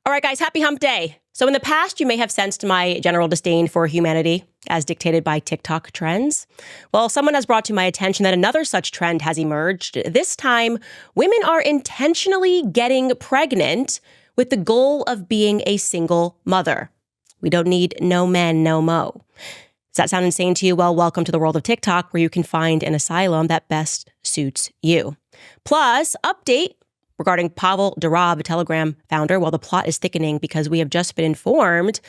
All right, guys, happy hump day. So in the past, you may have sensed my general disdain for humanity as dictated by TikTok trends. Well, someone has brought to my attention that another such trend has emerged. This time, women are intentionally getting pregnant with the goal of being a single mother. We don't need no men, no mo. Does that sound insane to you? Well, welcome to the world of TikTok, where you can find an asylum that best suits you. Plus, update regarding Pavel Durov, a Telegram founder. Well, the plot is thickening because we have just been informed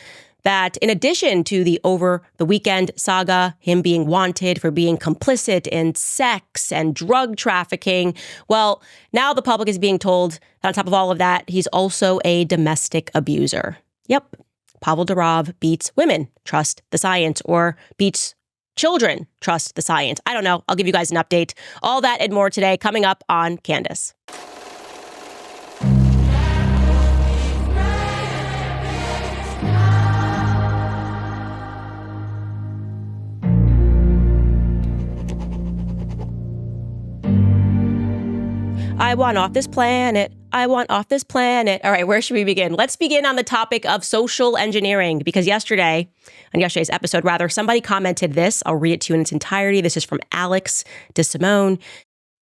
that in addition to the over the weekend saga, him being wanted for being complicit in sex and drug trafficking, well, now the public is being told that on top of all of that, he's also a domestic abuser. Yep. Pavel Durov beats women, trust the science, or beats children, trust the science. I don't know. I'll give you guys an update. All that and more today coming up on Candace. I want off this planet. I want off this planet. All right, where should we begin? Let's begin on the topic of social engineering, because on yesterday's episode, somebody commented this. I'll read it to you in its entirety. This is from Alex DeSimone.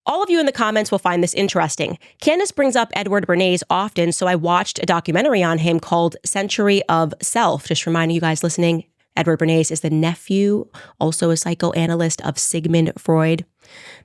All of you in the comments will find this interesting. Candace brings up Edward Bernays often, so I watched a documentary on him called Century of Self. Just reminding you guys listening, Edward Bernays is the nephew, also a psychoanalyst of Sigmund Freud.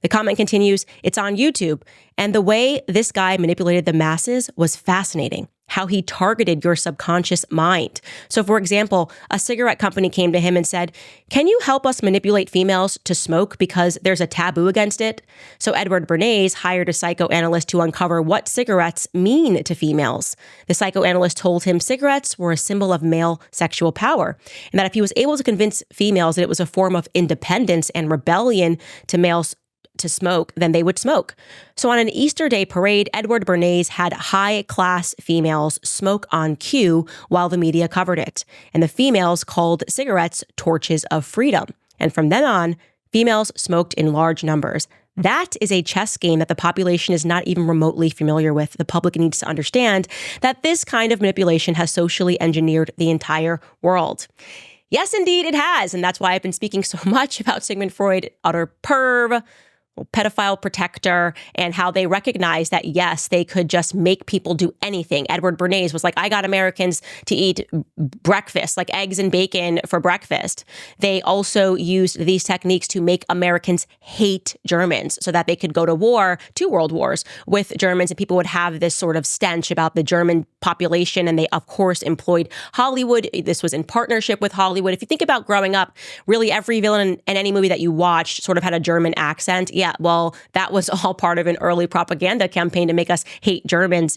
The comment continues, it's on YouTube, and the way this guy manipulated the masses was fascinating. How he targeted your subconscious mind. So, for example, a cigarette company came to him and said, can you help us manipulate females to smoke because there's a taboo against it? So Edward Bernays hired a psychoanalyst to uncover what cigarettes mean to females. The psychoanalyst told him cigarettes were a symbol of male sexual power, and that if he was able to convince females that it was a form of independence and rebellion to males to smoke, then they would smoke. So on an Easter Day parade, Edward Bernays had high-class females smoke on cue while the media covered it. And the females called cigarettes torches of freedom. And from then on, females smoked in large numbers. That is a chess game that the population is not even remotely familiar with. The public needs to understand that this kind of manipulation has socially engineered the entire world. Yes, indeed, it has. And that's why I've been speaking so much about Sigmund Freud, utter perv, pedophile protector, and how they recognize that, yes, they could just make people do anything. Edward Bernays was like, I got Americans to eat breakfast, like eggs and bacon for breakfast. They also used these techniques to make Americans hate Germans so that they could go to war, 2 world wars, with Germans, and people would have this sort of stench about the German population. And they, of course, employed Hollywood. This was in partnership with Hollywood. If you think about growing up, really every villain in any movie that you watched sort of had a German accent. Yeah, well, that was all part of an early propaganda campaign to make us hate Germans.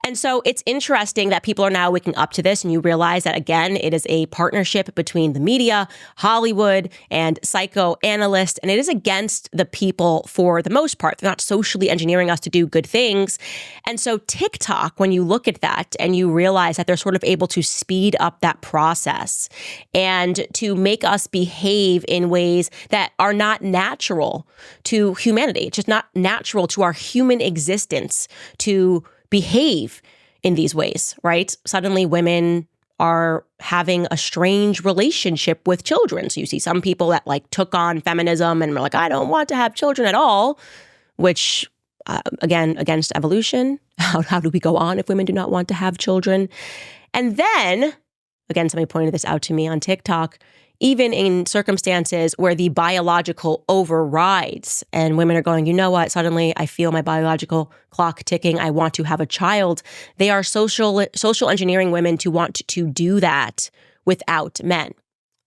And so it's interesting that people are now waking up to this, and you realize that, again, it is a partnership between the media, Hollywood, and psychoanalysts, and it is against the people for the most part. They're not socially engineering us to do good things. And so TikTok, when you look at that and you realize that they're sort of able to speed up that process and to make us behave in ways that are not natural to humanity, it's just not natural to our human existence to behave in these ways, right? Suddenly women are having a strange relationship with children. So you see some people that took on feminism and were like, I don't want to have children at all, which again, against evolution. How do we go on if women do not want to have children? And then, again, somebody pointed this out to me on TikTok, even in circumstances where the biological overrides and women are going, you know what, suddenly I feel my biological clock ticking. I want to have a child. They are social engineering women to want to do that without men.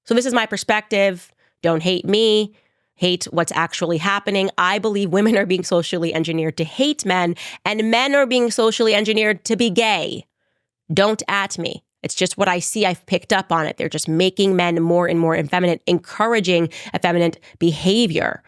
So this is my perspective. Don't hate me. Hate what's actually happening. I believe women are being socially engineered to hate men, and men are being socially engineered to be gay. Don't at me. It's just what I see. I've picked up on it. They're just making men more and more effeminate, encouraging effeminate behavior.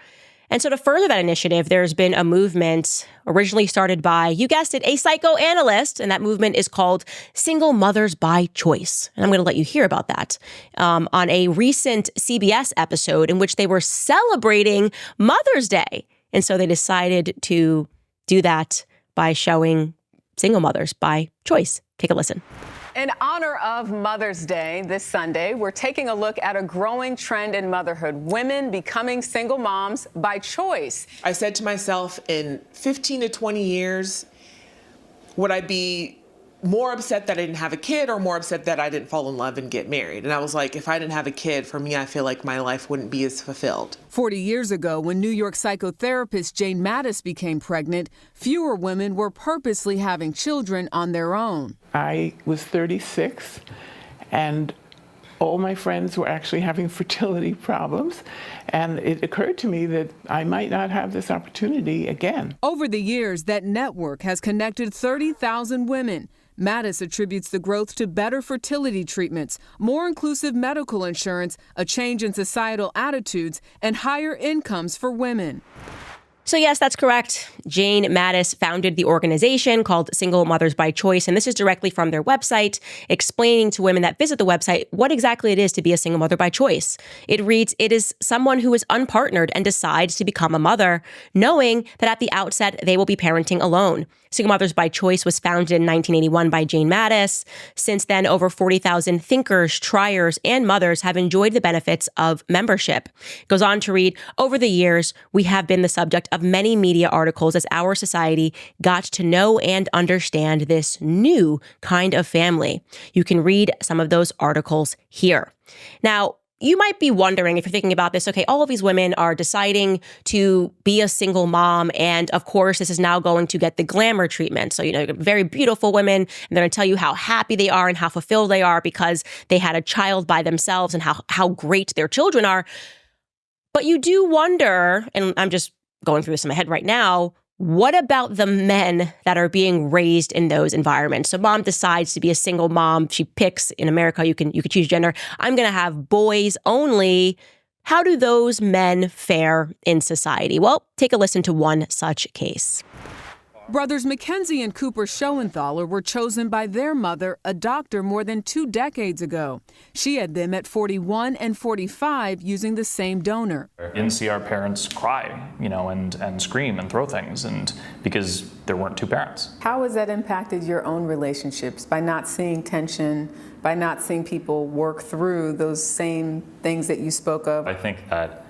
And so to further that initiative, there's been a movement originally started by, you guessed it, a psychoanalyst, and that movement is called Single Mothers by Choice. And I'm going to let you hear about that on a recent CBS episode in which they were celebrating Mother's Day. And so they decided to do that by showing single mothers by choice. Take a listen. In honor of Mother's Day this Sunday, we're taking a look at a growing trend in motherhood, women becoming single moms by choice. I said to myself, in 15 to 20 years, would I be more upset that I didn't have a kid or more upset that I didn't fall in love and get married? And I was like, if I didn't have a kid, for me, I feel like my life wouldn't be as fulfilled. 40 years ago, when New York psychotherapist Jane Mattis became pregnant, fewer women were purposely having children on their own. I was 36, and all my friends were actually having fertility problems, and it occurred to me that I might not have this opportunity again. Over the years, that network has connected 30,000 women. Mattis attributes the growth to better fertility treatments, more inclusive medical insurance, a change in societal attitudes, and higher incomes for women. So yes, that's correct. Jane Mattis founded the organization called Single Mothers by Choice, and this is directly from their website, explaining to women that visit the website what exactly it is to be a single mother by choice. It reads, it is someone who is unpartnered and decides to become a mother, knowing that at the outset they will be parenting alone. Single Mothers by Choice was founded in 1981 by Jane Mattis. Since then, over 40,000 thinkers, triers, and mothers have enjoyed the benefits of membership. It goes on to read, over the years, we have been the subject of many media articles as our society got to know and understand this new kind of family. You can read some of those articles here. Now, you might be wondering, if you're thinking about this, okay, all of these women are deciding to be a single mom. And of course, this is now going to get the glamour treatment. So, very beautiful women, and they're going to tell you how happy they are and how fulfilled they are because they had a child by themselves and how great their children are. But you do wonder, and I'm just going through this in my head right now, what about the men that are being raised in those environments? So mom decides to be a single mom. She picks, in America, you can choose gender. I'm going to have boys only. How do those men fare in society? Well, take a listen to one such case. Brothers Mackenzie and Cooper Schoenthaler were chosen by their mother, a doctor, more than 2 decades ago. She had them at 41 and 45 using the same donor. Didn't see our parents cry, and scream and throw things, and because there weren't two parents. How has that impacted your own relationships by not seeing tension, by not seeing people work through those same things that you spoke of? I think that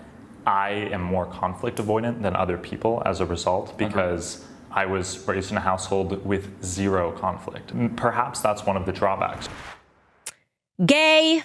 I am more conflict avoidant than other people as a result because I was raised in a household with zero conflict. Perhaps that's one of the drawbacks. Gay.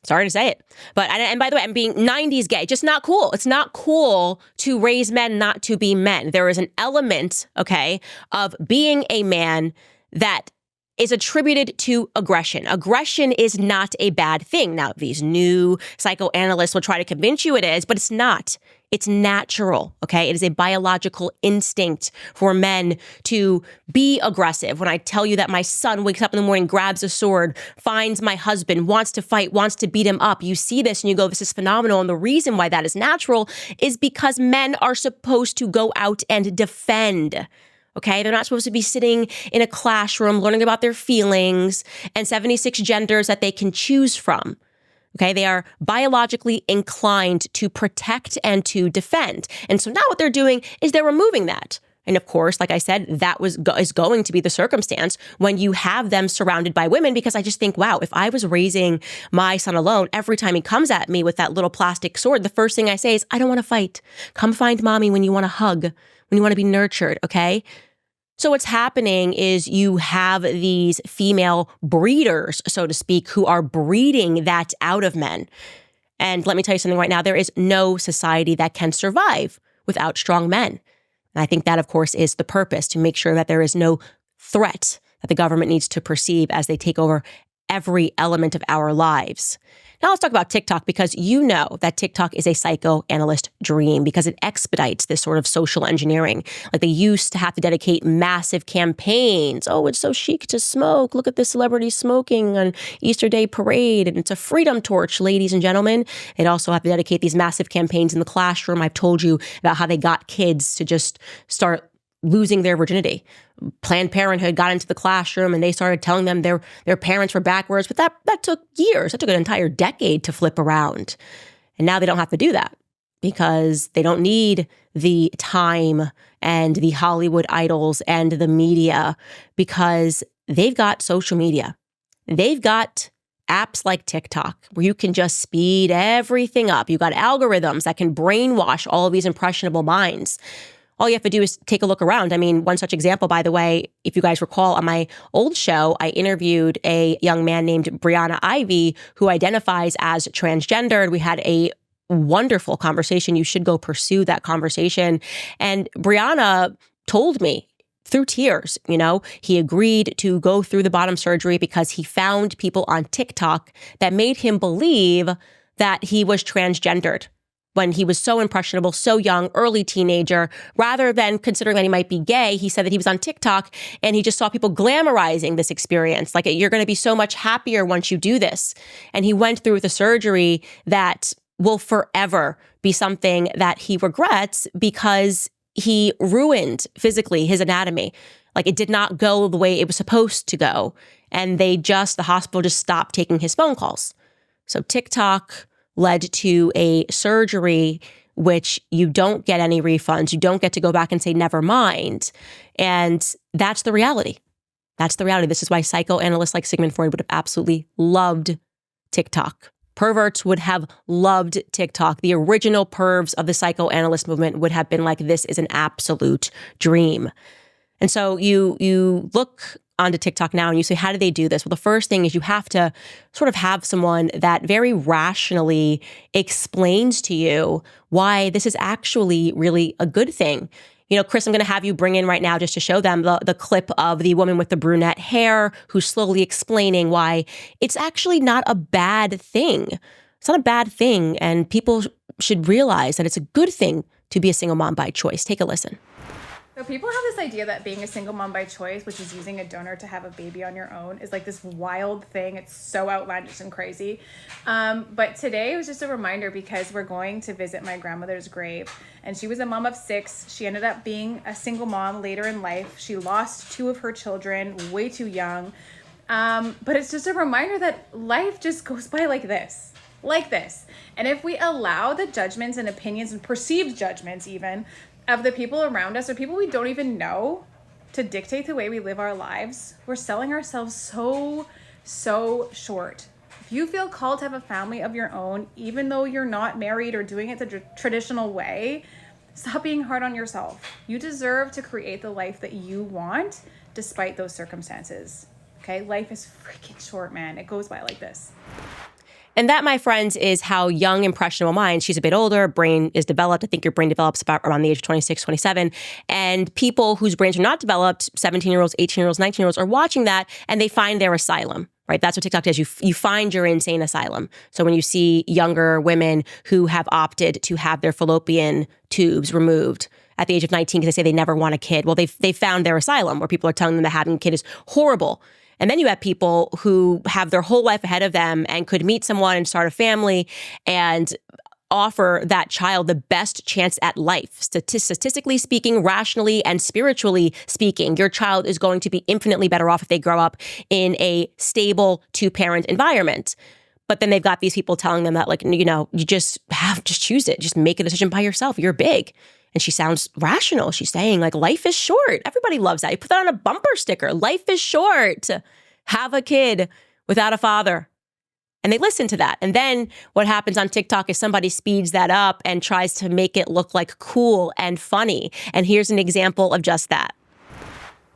Sorry to say it. But, and by the way, I'm being 90s gay. Just not cool. It's not cool to raise men not to be men. There is an element, of being a man that is attributed to aggression. Aggression is not a bad thing. Now, these new psychoanalysts will try to convince you it is, but it's not. It's natural, It is a biological instinct for men to be aggressive. When I tell you that my son wakes up in the morning, grabs a sword, finds my husband, wants to fight, wants to beat him up, you see this and you go, this is phenomenal. And the reason why that is natural is because men are supposed to go out and defend. They're not supposed to be sitting in a classroom learning about their feelings and 76 genders that they can choose from. They are biologically inclined to protect and to defend. And so now what they're doing is they're removing that. And of course, like I said, that is going to be the circumstance when you have them surrounded by women, because I just think, wow, if I was raising my son alone, every time he comes at me with that little plastic sword, the first thing I say is, I don't want to fight. Come find mommy when you want to hug, when you want to be nurtured, So what's happening is you have these female breeders, so to speak, who are breeding that out of men. And let me tell you something right now, there is no society that can survive without strong men. And I think that, of course, is the purpose, to make sure that there is no threat that the government needs to perceive as they take over every element of our lives. Now let's talk about TikTok, because you know that TikTok is a psychoanalyst dream because it expedites this sort of social engineering. Like, they used to have to dedicate massive campaigns. Oh, it's so chic to smoke. Look at this celebrity smoking on Easter Day parade. And it's a freedom torch, ladies and gentlemen. They'd also have to dedicate these massive campaigns in the classroom. I've told you about how they got kids to just start losing their virginity. Planned Parenthood got into the classroom and they started telling them their parents were backwards. But that took years. That took an entire decade to flip around. And now they don't have to do that because they don't need the time and the Hollywood idols and the media, because they've got social media. they've got apps like TikTok where you can just speed everything up. You've got algorithms that can brainwash all of these impressionable minds. All you have to do is take a look around. I mean, one such example, by the way, if you guys recall, on my old show, I interviewed a young man named Brianna Ivy who identifies as transgendered. We had a wonderful conversation. You should go pursue that conversation. And Brianna told me through tears, he agreed to go through the bottom surgery because he found people on TikTok that made him believe that he was transgendered when he was so impressionable, so young, early teenager. Rather than considering that he might be gay, he said that he was on TikTok and he just saw people glamorizing this experience. Like, you're going to be so much happier once you do this. And he went through the surgery that will forever be something that he regrets because he ruined physically his anatomy. Like, it did not go the way it was supposed to go. And the hospital just stopped taking his phone calls. So TikTok led to a surgery which you don't get any refunds. You don't get to go back and say, never mind. And that's the reality. That's the reality. This is why psychoanalysts like Sigmund Freud would have absolutely loved TikTok. Perverts would have loved TikTok. The original pervs of the psychoanalyst movement would have been like, this is an absolute dream. And so you look onto TikTok now and you say, how do they do this? Well, the first thing is you have to sort of have someone that very rationally explains to you why this is actually really a good thing. Chris, I'm going to have you bring in right now just to show them the clip of the woman with the brunette hair who's slowly explaining why it's actually not a bad thing. It's not a bad thing. And people should realize that it's a good thing to be a single mom by choice. Take a listen. So people have this idea that being a single mom by choice, which is using a donor to have a baby on your own, is like this wild thing. It's so outlandish and crazy. But today was just a reminder because we're going to visit my grandmother's grave. And she was a mom of 6. She ended up being a single mom later in life. She lost 2 of her children way too young. But it's just a reminder that life just goes by like this. And if we allow the judgments and opinions and perceived judgments even of the people around us or people we don't even know to dictate the way we live our lives, we're selling ourselves so short. If you feel called to have a family of your own, even though you're not married or doing it the traditional way, stop being hard on yourself. You deserve to create the life that you want despite those circumstances. Okay? Life is freaking short, man. It goes by like this. And that, my friends, is how young, impressionable minds, she's a bit older, brain is developed. I think your brain develops about around the age of 26, 27. And people whose brains are not developed, 17-year-olds, 18-year-olds, 19-year-olds, are watching that and they find their asylum, right? That's what TikTok does. You find your insane asylum. So when you see younger women who have opted to have their fallopian tubes removed at the age of 19 because they say they never want a kid, well, they found their asylum where people are telling them that having a kid is horrible. And then you have people who have their whole life ahead of them and could meet someone and start a family and offer that child the best chance at life. Statistically speaking, rationally and spiritually speaking, your child is going to be infinitely better off if they grow up in a stable 2-parent environment. But then they've got these people telling them that, like, you just choose it. Just make a decision by yourself. You're big. And she sounds rational. She's saying, like, life is short. Everybody loves that. You put that on a bumper sticker. Life is short. Have a kid without a father. And they listen to that. And then what happens on TikTok is somebody speeds that up and tries to make it look like cool and funny. And here's an example of just that.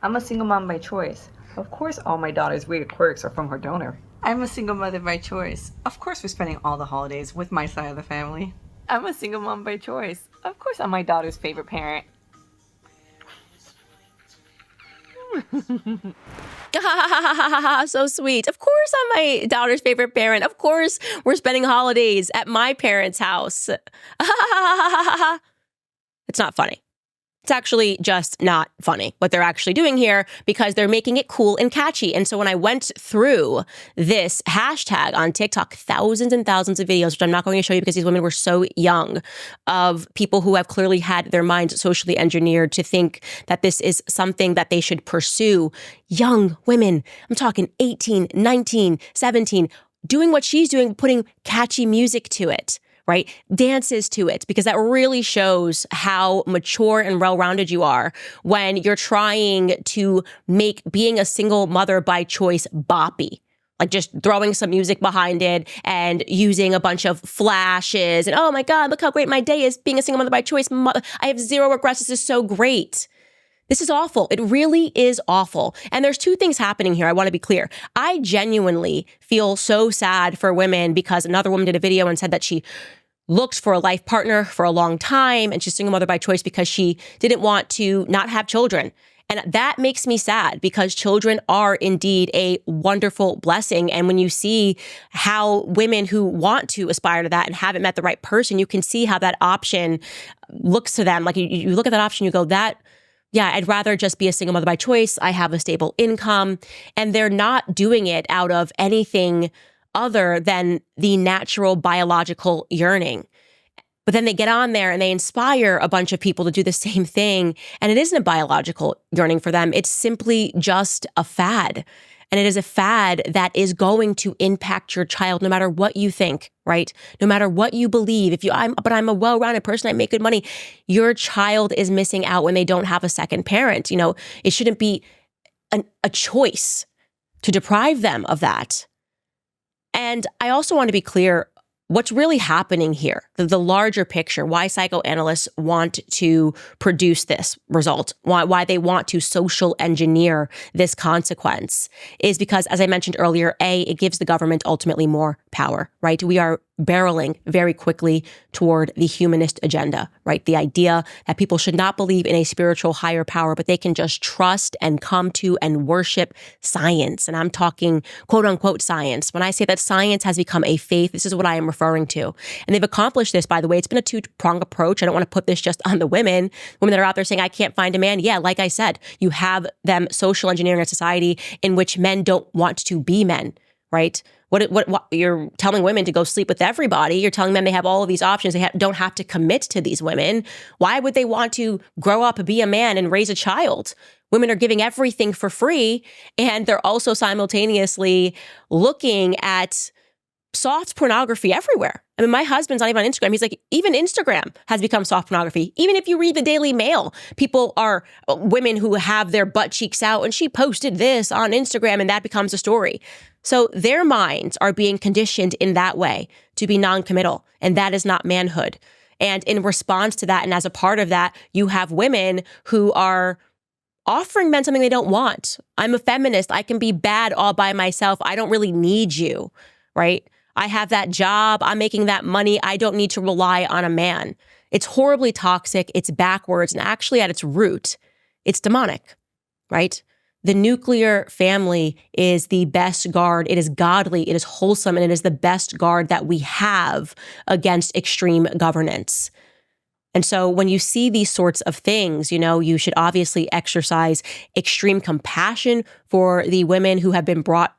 I'm a single mom by choice. Of course, all my daughter's weird quirks are from her donor. I'm a single mother by choice. Of course, we're spending all the holidays with my side of the family. I'm a single mom by choice. Of course, I'm my daughter's favorite parent. So sweet. Of course I'm my daughter's favorite parent. Of course we're spending holidays at my parents' house. It's not funny. It's actually just not funny what they're actually doing here because they're making it cool and catchy. And so when I went through this hashtag on TikTok, thousands and thousands of videos, which I'm not going to show you because these women were so young, of people who have clearly had their minds socially engineered to think that this is something that they should pursue. Young women, I'm talking 18, 19, 17, doing what she's doing, putting catchy music to it. Right? Dances to it, because that really shows how mature and well-rounded you are when you're trying to make being a single mother by choice boppy. like just throwing some music behind it and using a bunch of flashes and, oh my God, look how great my day is being a single mother by choice. I have zero regrets. This is so great. This is awful. It really is awful. And there's two things happening here. I want to be clear. I genuinely feel so sad for women because another woman did a video and said that she looked for a life partner for a long time and she's a single mother by choice because she didn't want to not have children. And that makes me sad because children are indeed a wonderful blessing. And when you see how women who want to aspire to that and haven't met the right person, you can see how that option looks to them. Like you look at that option, you go, yeah, I'd rather just be a single mother by choice. I have a stable income. And they're not doing it out of anything other than the natural biological yearning. But then they get on there and they inspire a bunch of people to do the same thing. And it isn't a biological yearning for them. It's simply just a fad. And it is a fad that is going to impact your child no matter what you think, right? No matter what you believe. But I'm a well-rounded person, I make good money. Your child is missing out when they don't have a second parent. It shouldn't be a choice to deprive them of that. And I also want to be clear what's really happening here, the larger picture, why psychoanalysts want to produce this result, why they want to social engineer this consequence is because, as I mentioned earlier, it gives the government ultimately more power, right? We are barreling very quickly toward the humanist agenda, right? The idea that people should not believe in a spiritual higher power, but they can just trust and come to and worship science. And I'm talking quote unquote science. When I say that science has become a faith, this is what I am referring to. And they've accomplished this, by the way. It's been a two-pronged approach. I don't want to put this just on the women that are out there saying, I can't find a man. Yeah, like I said, you have them social engineering a society in which men don't want to be men, right? What you're telling women to go sleep with everybody. You're telling them they have all of these options. They don't have to commit to these women. Why would they want to grow up, be a man, and raise a child? Women are giving everything for free, and they're also simultaneously looking at soft pornography everywhere. I mean, my husband's not even on Instagram. He's like, even Instagram has become soft pornography. Even if you read the Daily Mail, people are women who have their butt cheeks out, and she posted this on Instagram, and that becomes a story. So their minds are being conditioned in that way to be non-committal, and that is not manhood. And in response to that, and as a part of that, you have women who are offering men something they don't want. I'm a feminist. I can be bad all by myself. I don't really need you, right? I have that job. I'm making that money. I don't need to rely on a man. It's horribly toxic. It's backwards. And actually at its root, it's demonic, right? The nuclear family is the best guard. It is godly, it is wholesome, and it is the best guard that we have against extreme governance. And so when you see these sorts of things, you should obviously exercise extreme compassion for the women who have been brought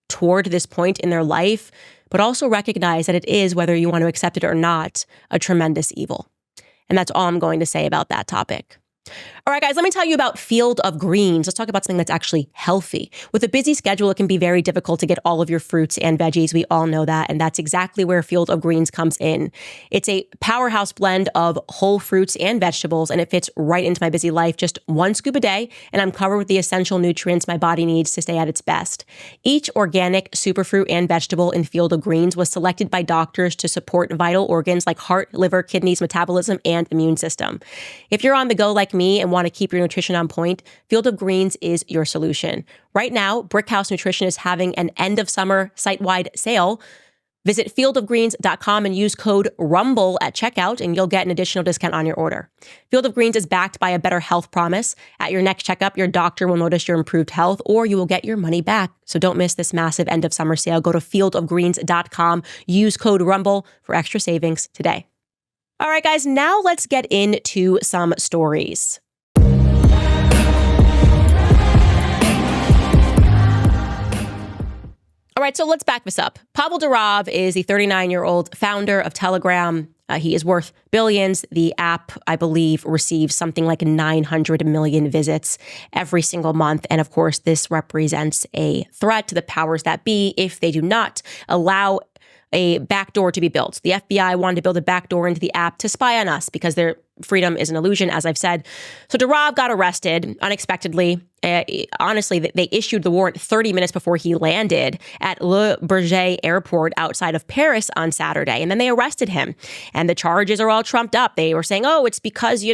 toward this point in their life, but also recognize that it is, whether you want to accept it or not, a tremendous evil. And that's all I'm going to say about that topic. All right, guys, let me tell you about Field of Greens. Let's talk about something that's actually healthy. With a busy schedule, it can be very difficult to get all of your fruits and veggies. We all know that, and that's exactly where Field of Greens comes in. It's a powerhouse blend of whole fruits and vegetables, and it fits right into my busy life. Just one scoop a day, and I'm covered with the essential nutrients my body needs to stay at its best. Each organic superfruit and vegetable in Field of Greens was selected by doctors to support vital organs like heart, liver, kidneys, metabolism, and immune system. If you're on the go like me and want to keep your nutrition on point, Field of Greens is your solution. Right now, Brickhouse Nutrition is having an end of summer site-wide sale. Visit fieldofgreens.com and use code RUMBLE at checkout, and you'll get an additional discount on your order. Field of Greens is backed by a better health promise. At your next checkup, your doctor will notice your improved health, or you will get your money back. So don't miss this massive end of summer sale. Go to fieldofgreens.com. Use code RUMBLE for extra savings today. All right, guys, now let's get into some stories. All right, so let's back this up. Pavel Durov is the 39-year-old founder of Telegram. He is worth billions. The app, I believe, receives something like 900 million visits every single month. And of course, this represents a threat to the powers that be if they do not allow a backdoor to be built. The FBI wanted to build a backdoor into the app to spy on us because their freedom is an illusion, as I've said. So Darav got arrested unexpectedly. Honestly, they issued the warrant 30 minutes before he landed at Le Bourget Airport outside of Paris on Saturday. And then they arrested him. And the charges are all trumped up. They were saying, oh, it's because,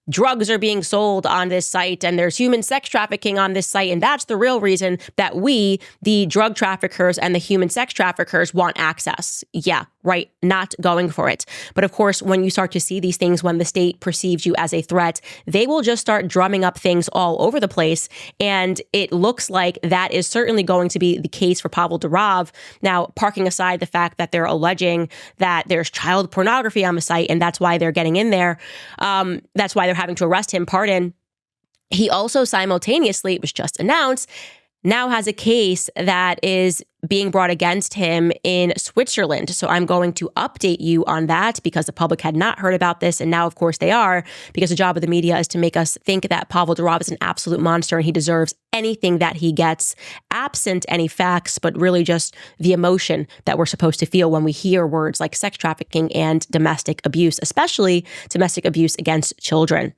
drugs are being sold on this site and there's human sex trafficking on this site. And that's the real reason that we, the drug traffickers and the human sex traffickers, want access. Yeah, right. Not going for it. But of course, when you start to see these things, when the state perceives you as a threat, they will just start drumming up things all over the place. And it looks like that is certainly going to be the case for Pavel Darav. Now, parking aside the fact that they're alleging that there's child pornography on the site and that's why they're getting in there. That's why they're having to arrest him, pardon. He also simultaneously, it was just announced, now has a case that is being brought against him in Switzerland. So I'm going to update you on that because the public had not heard about this. And now, of course, they are, because the job of the media is to make us think that Pavel Darav is an absolute monster and he deserves anything that he gets, absent any facts, but really just the emotion that we're supposed to feel when we hear words like sex trafficking and domestic abuse, especially domestic abuse against children.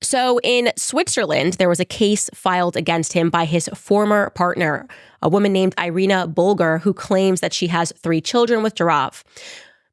So in Switzerland, there was a case filed against him by his former partner, a woman named Irina Bulger, who claims that she has 3 children with Darav.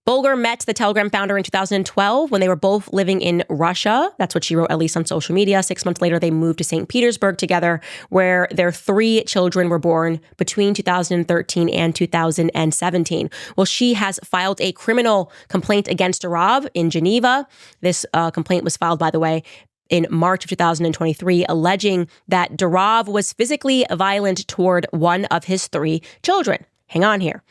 Bulger met the Telegram founder in 2012 when they were both living in Russia. That's what she wrote, at least on social media. 6 months later, they moved to St. Petersburg together, where their 3 children were born between 2013 and 2017. Well, she has filed a criminal complaint against Darav in Geneva. This complaint was filed, by the way, in March of 2023, alleging that Darav was physically violent toward one of his 3 children. Hang on here.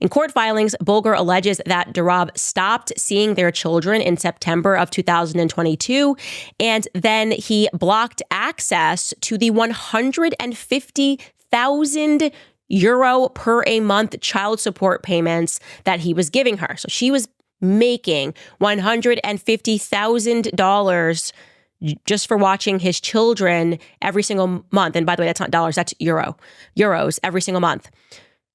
In court filings, Bulger alleges that Darav stopped seeing their children in September of 2022, and then he blocked access to the 150,000 euro per a month child support payments that he was giving her. So she was making $150,000 just for watching his children every single month. And by the way, that's not dollars, that's euros every single month.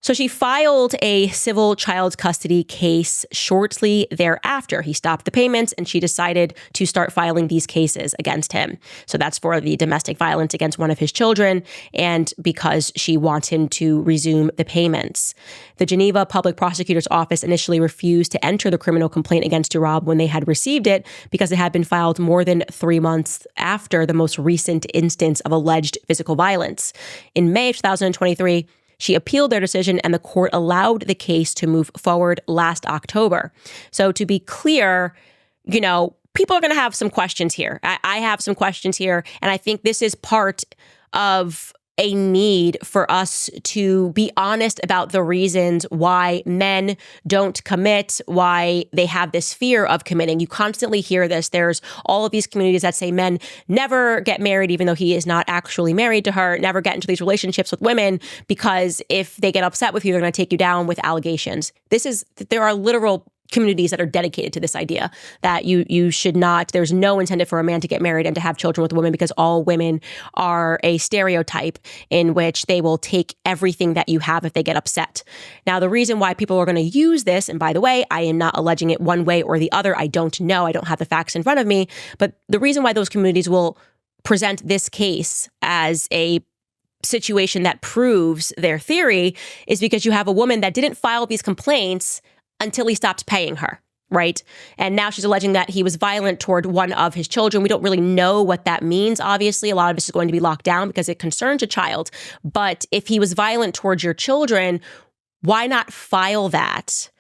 So she filed a civil child custody case shortly thereafter. He stopped the payments and she decided to start filing these cases against him. So that's for the domestic violence against one of his children and because she wants him to resume the payments. The Geneva Public Prosecutor's Office initially refused to enter the criminal complaint against Darav when they had received it because it had been filed more than 3 months after the most recent instance of alleged physical violence. In May of 2023, she appealed their decision and the court allowed the case to move forward last October. So to be clear, people are going to have some questions here. I have some questions here. And I think this is part of a need for us to be honest about the reasons why men don't commit, why they have this fear of committing. You constantly hear this. There's all of these communities that say men never get married, even though he is not actually married to her, never get into these relationships with women, because if they get upset with you, they're going to take you down with allegations. There are literal communities that are dedicated to this idea that you should not, there's no incentive for a man to get married and to have children with a woman because all women are a stereotype in which they will take everything that you have if they get upset. Now, the reason why people are going to use this, and by the way, I am not alleging it one way or the other. I don't know. I don't have the facts in front of me. But the reason why those communities will present this case as a situation that proves their theory is because you have a woman that didn't file these complaints until he stopped paying her, right? And now she's alleging that he was violent toward one of his children. We don't really know what that means, obviously. A lot of this is going to be locked down because it concerns a child. But if he was violent towards your children, why not file that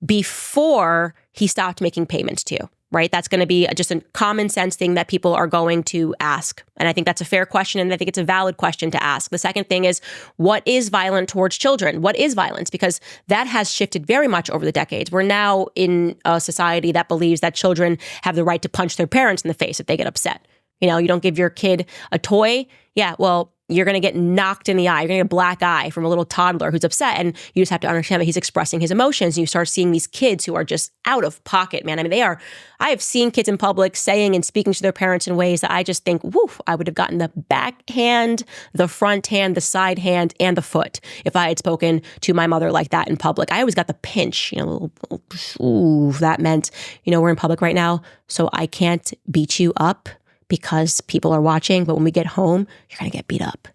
before he stopped making payments to you, right? That's going to be just a common sense thing that people are going to ask. And I think that's a fair question. And I think it's a valid question to ask. The second thing is, what is violent towards children? What is violence? Because that has shifted very much over the decades. We're now in a society that believes that children have the right to punch their parents in the face if they get upset. You don't give your kid a toy. Yeah, well, you're going to get knocked in the eye. You're going to get a black eye from a little toddler who's upset. And you just have to understand that he's expressing his emotions. And you start seeing these kids who are just out of pocket, man. I mean, I have seen kids in public saying and speaking to their parents in ways that I just think, woof, I would have gotten the backhand, the front hand, the side hand, and the foot if I had spoken to my mother like that in public. I always got the pinch, ooh, that meant, we're in public right now, so I can't beat you up because people are watching. But when we get home, you're going to get beat up,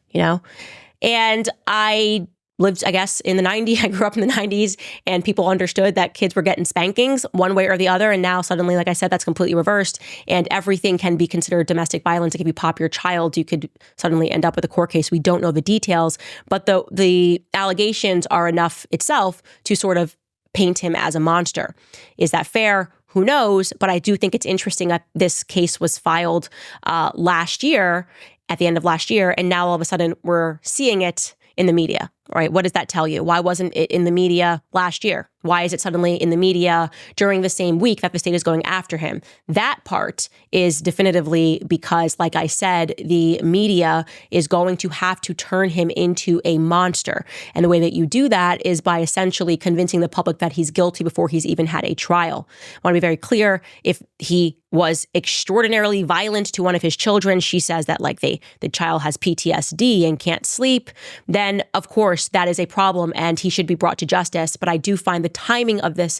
And I lived, I guess, in the 90s. I grew up in the 90s, and people understood that kids were getting spankings one way or the other. And now suddenly, like I said, that's completely reversed, and everything can be considered domestic violence. Like if you pop your child, you could suddenly end up with a court case. We don't know the details, but the allegations are enough itself to sort of paint him as a monster. Is that fair? Who knows? But I do think it's interesting that this case was filed last year, at the end of last year, and now all of a sudden we're seeing it in the media, right? What does that tell you? Why wasn't it in the media last year? Why is it suddenly in the media during the same week that the state is going after him? That part is definitively because, like I said, the media is going to have to turn him into a monster. And the way that you do that is by essentially convincing the public that he's guilty before he's even had a trial. I want to be very clear. If he was extraordinarily violent to one of his children, she says that the child has PTSD and can't sleep, then of course that is a problem and he should be brought to justice. But I do find the timing of this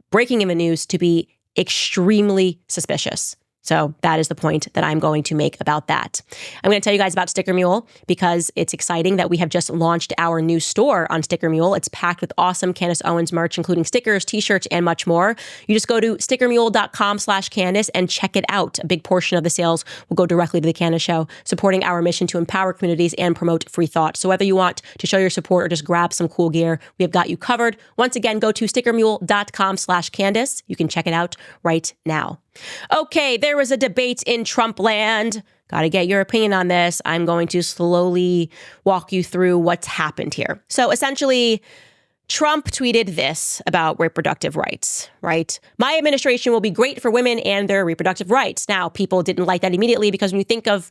breaking in the news to be extremely suspicious. So that is the point that I'm going to make about that. I'm going to tell you guys about Sticker Mule because it's exciting that we have just launched our new store on Sticker Mule. It's packed with awesome Candace Owens merch, including stickers, t-shirts, and much more. You just go to stickermule.com/Candace and check it out. A big portion of the sales will go directly to the Candace Show, supporting our mission to empower communities and promote free thought. So whether you want to show your support or just grab some cool gear, we have got you covered. Once again, go to stickermule.com/Candace. You can check it out right now. Okay, there was a debate in Trump land. Got to get your opinion on this. I'm going to slowly walk you through what's happened here. So essentially, Trump tweeted this about reproductive rights, right? My administration will be great for women and their reproductive rights. Now, people didn't like that immediately because when you think of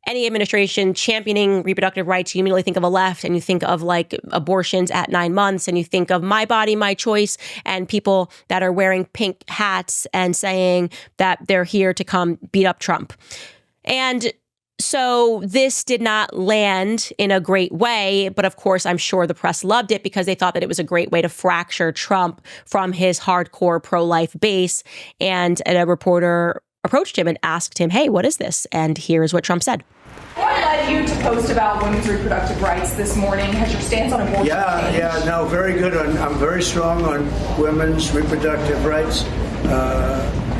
any administration championing reproductive rights, you immediately think of a left and you think of like abortions at 9 months and you think of my body, my choice and people that are wearing pink hats and saying that they're here to come beat up Trump. And so this did not land in a great way, but of course, I'm sure the press loved it because they thought that it was a great way to fracture Trump from his hardcore pro-life base. And a reporter approached him and asked him, hey, what is this? And here's what Trump said. What led you to post about women's reproductive rights this morning? Has your stance on abortion changed? No, very good. I'm very strong on women's reproductive rights.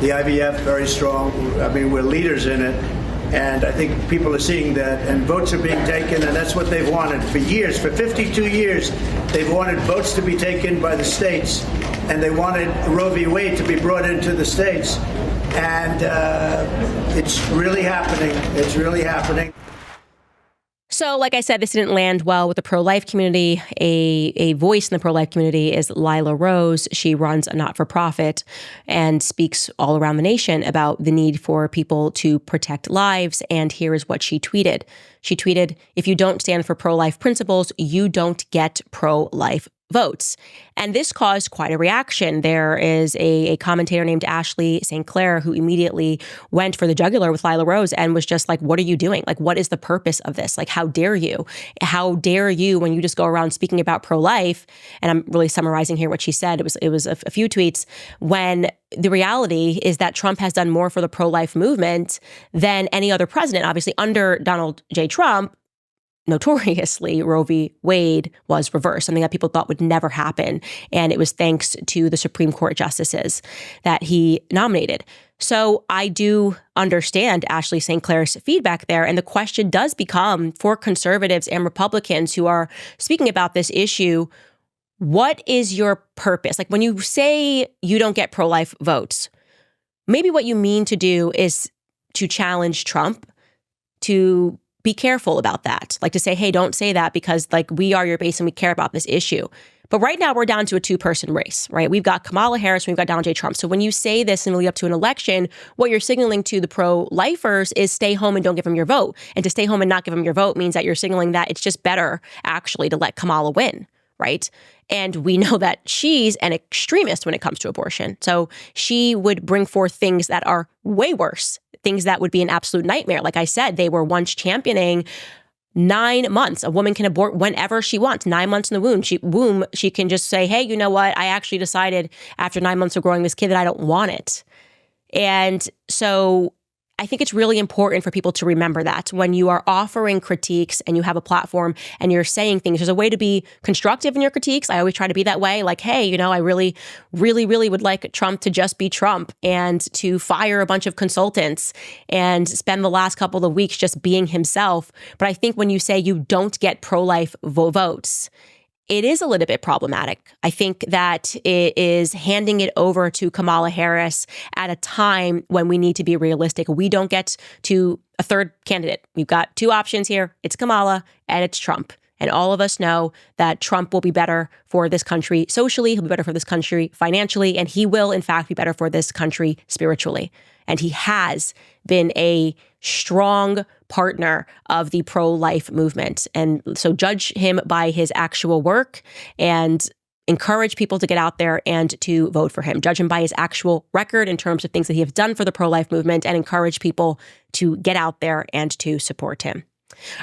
The IVF, very strong. I mean, we're leaders in it. And I think people are seeing that, and votes are being taken, and that's what they've wanted for years. For 52 years, they've wanted votes to be taken by the states, and they wanted Roe v. Wade to be brought into the states. And it's really happening. It's really happening. So, like I said, this didn't land well with the pro-life community. A voice in the pro-life community is Lila Rose. She runs a not-for-profit and speaks all around the nation about the need for people to protect lives. And here is what she tweeted. She tweeted, if you don't stand for pro-life principles, you don't get pro-life votes. And this caused quite a reaction. There is a commentator named Ashley St. Clair who immediately went for the jugular with Lila Rose and was just like, what are you doing? Like, what is the purpose of this? Like, how dare you? How dare you when you just go around speaking about pro-life? And I'm really summarizing here what she said. It was a few tweets when the reality is that Trump has done more for the pro-life movement than any other president. Obviously, under Donald J. Trump, notoriously, Roe v. Wade was reversed, something that people thought would never happen. And it was thanks to the Supreme Court justices that he nominated. So I do understand Ashley St. Clair's feedback there. And the question does become for conservatives and Republicans who are speaking about this issue, what is your purpose? Like when you say you don't get pro-life votes, maybe what you mean to do is to challenge Trump, to be careful about that. Like to say, hey, don't say that because like we are your base and we care about this issue. But right now we're down to a two-person race, right? We've got Kamala Harris and we've got Donald J. Trump. So when you say this in the lead up to an election, what you're signaling to the pro-lifers is stay home and don't give them your vote. And to stay home and not give them your vote means that you're signaling that it's just better actually to let Kamala win, right? And we know that she's an extremist when it comes to abortion. So she would bring forth things that are way worse, things that would be an absolute nightmare. Like I said, they were once championing 9 months. A woman can abort whenever she wants. 9 months in the womb, she can just say, hey, you know what? I actually decided after 9 months of growing this kid that I don't want it. And so I think it's really important for people to remember that when you are offering critiques and you have a platform and you're saying things, there's a way to be constructive in your critiques. I always try to be that way. Like, hey, you know, I really, really, really would like Trump to just be Trump and to fire a bunch of consultants and spend the last couple of weeks just being himself. But I think when you say you don't get pro-life votes, it is a little bit problematic. I think that it is handing it over to Kamala Harris at a time when we need to be realistic. We don't get to a third candidate. We've got two options here. It's Kamala and it's Trump. And all of us know that Trump will be better for this country socially, he'll be better for this country financially, and he will, in fact, be better for this country spiritually. And he has been a strong partner of the pro-life movement. And so judge him by his actual work and encourage people to get out there and to vote for him. Judge him by his actual record in terms of things that he has done for the pro-life movement and encourage people to get out there and to support him.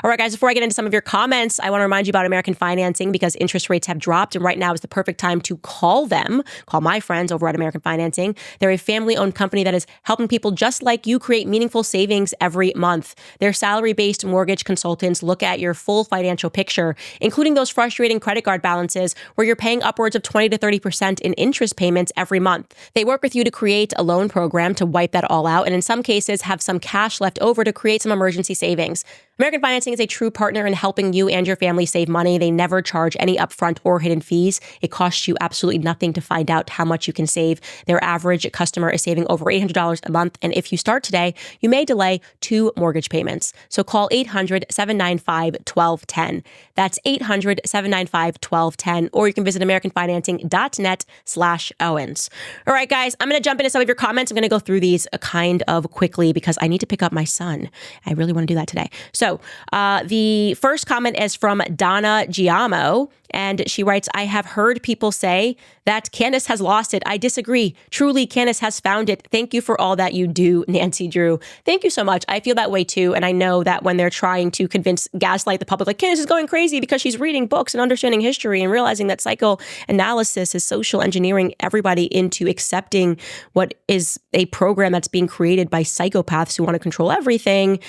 All right, guys, before I get into some of your comments, I want to remind you about American Financing because interest rates have dropped. And right now is the perfect time to call them. Call my friends over at American Financing. They're a family-owned company that is helping people just like you create meaningful savings every month. Their salary-based mortgage consultants look at your full financial picture, including those frustrating credit card balances where you're paying upwards of 20 to 30% in interest payments every month. They work with you to create a loan program to wipe that all out, and in some cases have some cash left over to create some emergency savings. American Financing is a true partner in helping you and your family save money. They never charge any upfront or hidden fees. It costs you absolutely nothing to find out how much you can save. Their average customer is saving over $800 a month. And if you start today, you may delay 2 mortgage payments. So call 800-795-1210. That's 800-795-1210. Or you can visit americanfinancing.net/Owens. All right, guys, I'm going to jump into some of your comments. I'm going to go through these kind of quickly because I need to pick up my son. I really want to do that today. So the first comment is from Donna Giamo, and she writes, I have heard people say that Candace has lost it. I disagree. Truly, Candace has found it. Thank you for all that you do, Nancy Drew. Thank you so much. I feel that way too. And I know that when they're trying to gaslight the public, like Candace is going crazy because she's reading books and understanding history and realizing that psychoanalysis is social engineering everybody into accepting what is a program that's being created by psychopaths who want to control everything.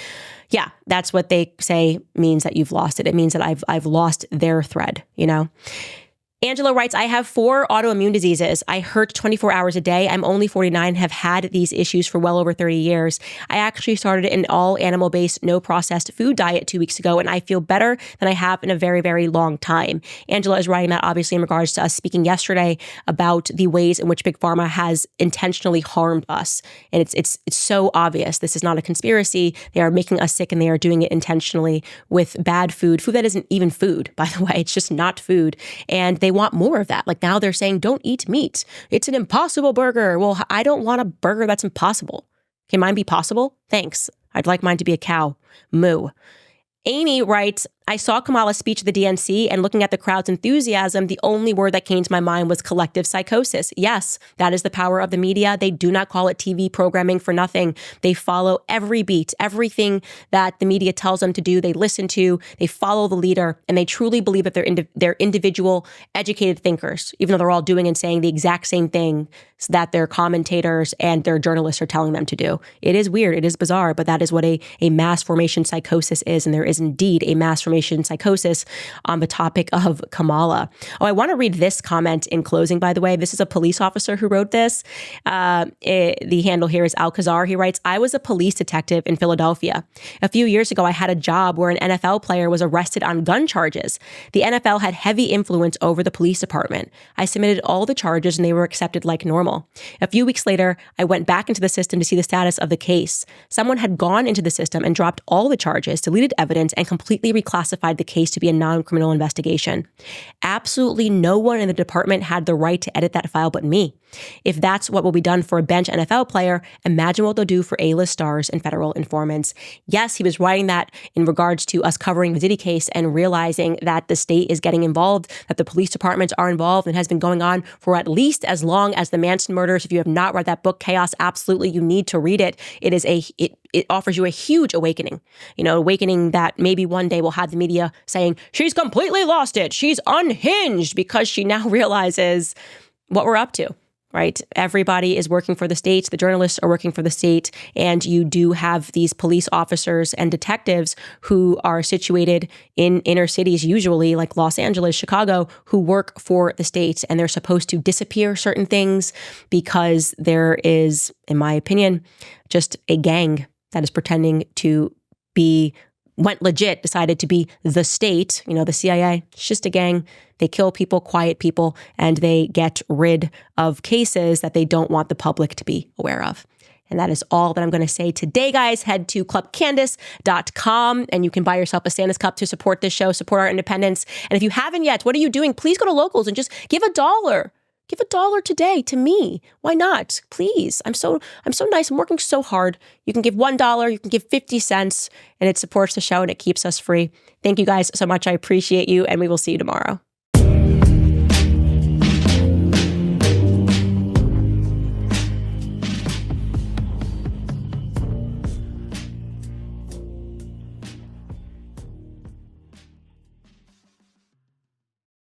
Yeah, that's what they say means that you've lost it. It means that I've lost their thread, you know? Angela writes, I have 4 autoimmune diseases. I hurt 24 hours a day. I'm only 49 and have had these issues for well over 30 years. I actually started an all animal-based, no processed food diet 2 weeks ago, and I feel better than I have in a very, very long time. Angela is writing that obviously in regards to us speaking yesterday about the ways in which Big Pharma has intentionally harmed us. And it's so obvious. This is not a conspiracy. They are making us sick and they are doing it intentionally with bad food that isn't even food, by the way. It's just not food. And they want more of that. Like now they're saying, don't eat meat. It's an impossible burger. Well, I don't want a burger that's impossible. Can mine be possible? Thanks. I'd like mine to be a cow. Moo. Amy writes, I saw Kamala's speech at the DNC and looking at the crowd's enthusiasm, the only word that came to my mind was collective psychosis. Yes, that is the power of the media. They do not call it TV programming for nothing. They follow every beat, everything that the media tells them to do. They listen to, they follow the leader, and they truly believe that they're individual, educated thinkers, even though they're all doing and saying the exact same thing that their commentators and their journalists are telling them to do. It is weird. It is bizarre, but that is what a mass formation psychosis is. And there is indeed a mass formation psychosis on the topic of Kamala. Oh, I want to read this comment in closing, by the way. This is a police officer who wrote this. The handle here is Alcazar. He writes, I was a police detective in Philadelphia. A few years ago, I had a job where an NFL player was arrested on gun charges. The NFL had heavy influence over the police department. I submitted all the charges and they were accepted like normal. A few weeks later, I went back into the system to see the status of the case. Someone had gone into the system and dropped all the charges, deleted evidence, and completely reclassified classified the case to be a non-criminal investigation. Absolutely no one in the department had the right to edit that file but me. If that's what will be done for a bench NFL player, imagine what they'll do for A-list stars and federal informants. Yes, he was writing that in regards to us covering the Diddy case and realizing that the state is getting involved, that the police departments are involved, and has been going on for at least as long as the Manson murders. If you have not read that book, Chaos, absolutely, you need to read it. It offers you a huge awakening, awakening that maybe one day we'll have the media saying, she's completely lost it. She's unhinged because she now realizes what we're up to. Right? Everybody is working for the state. The journalists are working for the state. And you do have these police officers and detectives who are situated in inner cities, usually like Los Angeles, Chicago, who work for the state. And they're supposed to disappear certain things because there is, in my opinion, just a gang that is pretending to went legit, decided to be the state, the CIA. It's just a gang. They kill people, quiet people, and they get rid of cases that they don't want the public to be aware of. And that is all that I'm going to say today, guys. Head to clubcandace.com and you can buy yourself a Santa's cup to support this show, support our independence. And if you haven't yet, what are you doing? Please go to Locals and just give $1. Give $1 today to me. Why not? Please. I'm so nice. I'm working so hard. You can give $1, you can give 50 cents, and it supports the show and it keeps us free. Thank you guys so much. I appreciate you, and we will see you tomorrow.